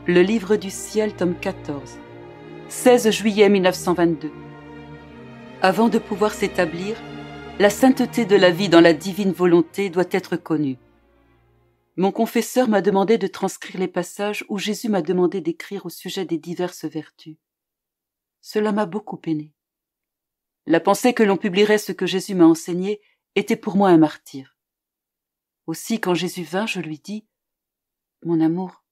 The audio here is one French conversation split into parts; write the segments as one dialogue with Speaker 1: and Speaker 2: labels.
Speaker 1: Le livre du ciel, tome 14, 16 juillet 1922. Avant de pouvoir s'établir, la sainteté de la vie dans la divine volonté doit être connue. Mon confesseur m'a demandé de transcrire les passages où Jésus m'a demandé d'écrire au sujet des diverses vertus. Cela m'a beaucoup peiné. La pensée que l'on publierait ce que Jésus m'a enseigné était pour moi un martyre. Aussi, quand Jésus vint, je lui dis « Mon amour,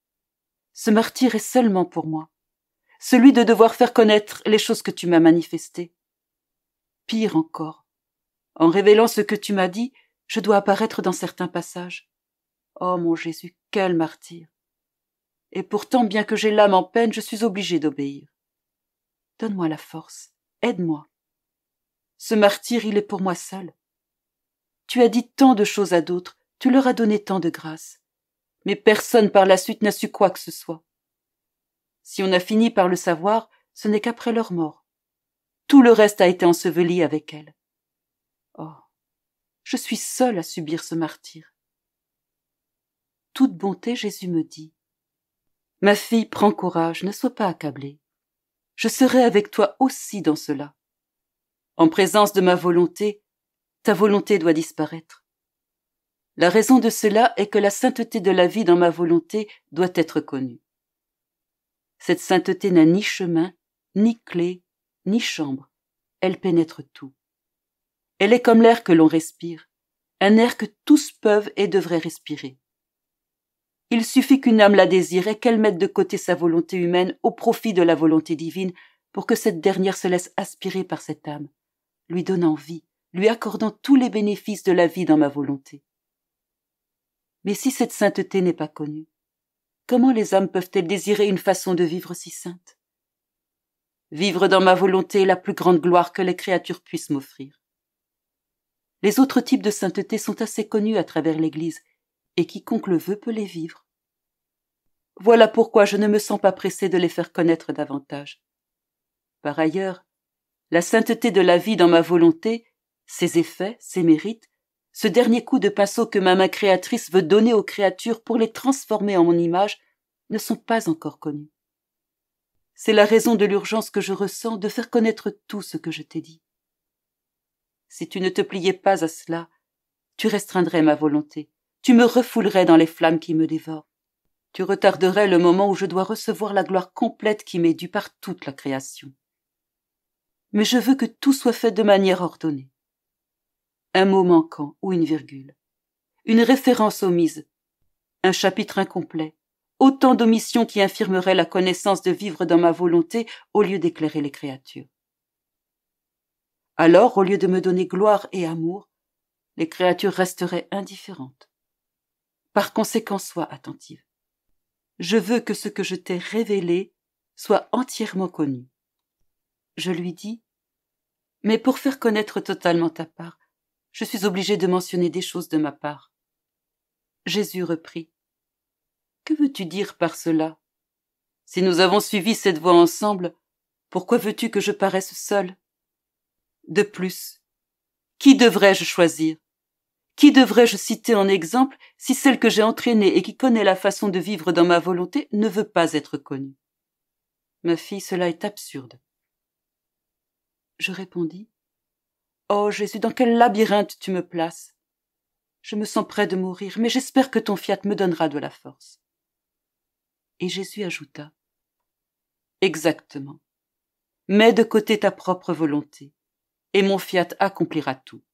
Speaker 1: ce martyre est seulement pour moi, celui de devoir faire connaître les choses que tu m'as manifestées. Pire encore, en révélant ce que tu m'as dit, je dois apparaître dans certains passages. Oh mon Jésus, quel martyre! Et pourtant, bien que j'ai l'âme en peine, je suis obligée d'obéir. Donne-moi la force, aide-moi. Ce martyre, il est pour moi seul. Tu as dit tant de choses à d'autres, tu leur as donné tant de grâce. Mais personne par la suite n'a su quoi que ce soit. Si on a fini par le savoir, ce n'est qu'après leur mort. Tout le reste a été enseveli avec elle. Oh, je suis seule à subir ce martyre. Toute bonté, Jésus me dit « Ma fille, prends courage, ne sois pas accablée. Je serai avec toi aussi dans cela. En présence de ma volonté, ta volonté doit disparaître. La raison de cela est que la sainteté de la vie dans ma volonté doit être connue. Cette sainteté n'a ni chemin, ni clé, ni chambre. Elle pénètre tout. Elle est comme l'air que l'on respire, un air que tous peuvent et devraient respirer. Il suffit qu'une âme la désire et qu'elle mette de côté sa volonté humaine au profit de la volonté divine pour que cette dernière se laisse aspirer par cette âme, lui donnant vie, lui accordant tous les bénéfices de la vie dans ma volonté. Mais si cette sainteté n'est pas connue, comment les âmes peuvent-elles désirer une façon de vivre si sainte? Vivre dans ma volonté est la plus grande gloire que les créatures puissent m'offrir. Les autres types de sainteté sont assez connus à travers l'Église, et quiconque le veut peut les vivre. Voilà pourquoi je ne me sens pas pressée de les faire connaître davantage. Par ailleurs, la sainteté de la vie dans ma volonté, ses effets, ses mérites, ce dernier coup de pinceau que ma main créatrice veut donner aux créatures pour les transformer en mon image, ne sont pas encore connus. C'est la raison de l'urgence que je ressens de faire connaître tout ce que je t'ai dit. Si tu ne te pliais pas à cela, tu restreindrais ma volonté, tu me refoulerais dans les flammes qui me dévorent, tu retarderais le moment où je dois recevoir la gloire complète qui m'est due par toute la création. Mais je veux que tout soit fait de manière ordonnée. Un mot manquant ou une virgule, une référence omise, un chapitre incomplet, autant d'omissions qui infirmeraient la connaissance de vivre dans ma volonté au lieu d'éclairer les créatures. Alors, au lieu de me donner gloire et amour, les créatures resteraient indifférentes. Par conséquent, sois attentive. Je veux que ce que je t'ai révélé soit entièrement connu. Je lui dis, mais pour faire connaître totalement ta part, je suis obligée de mentionner des choses de ma part. Jésus reprit. Que veux-tu dire par cela? Si nous avons suivi cette voie ensemble, pourquoi veux-tu que je paraisse seule? De plus, qui devrais-je choisir? Qui devrais-je citer en exemple si celle que j'ai entraînée et qui connaît la façon de vivre dans ma volonté ne veut pas être connue? Ma fille, cela est absurde. Je répondis. Oh Jésus, dans quel labyrinthe tu me places? Je me sens près de mourir, mais j'espère que ton fiat me donnera de la force. Et Jésus ajouta. Exactement. Mets de côté ta propre volonté, et mon fiat accomplira tout.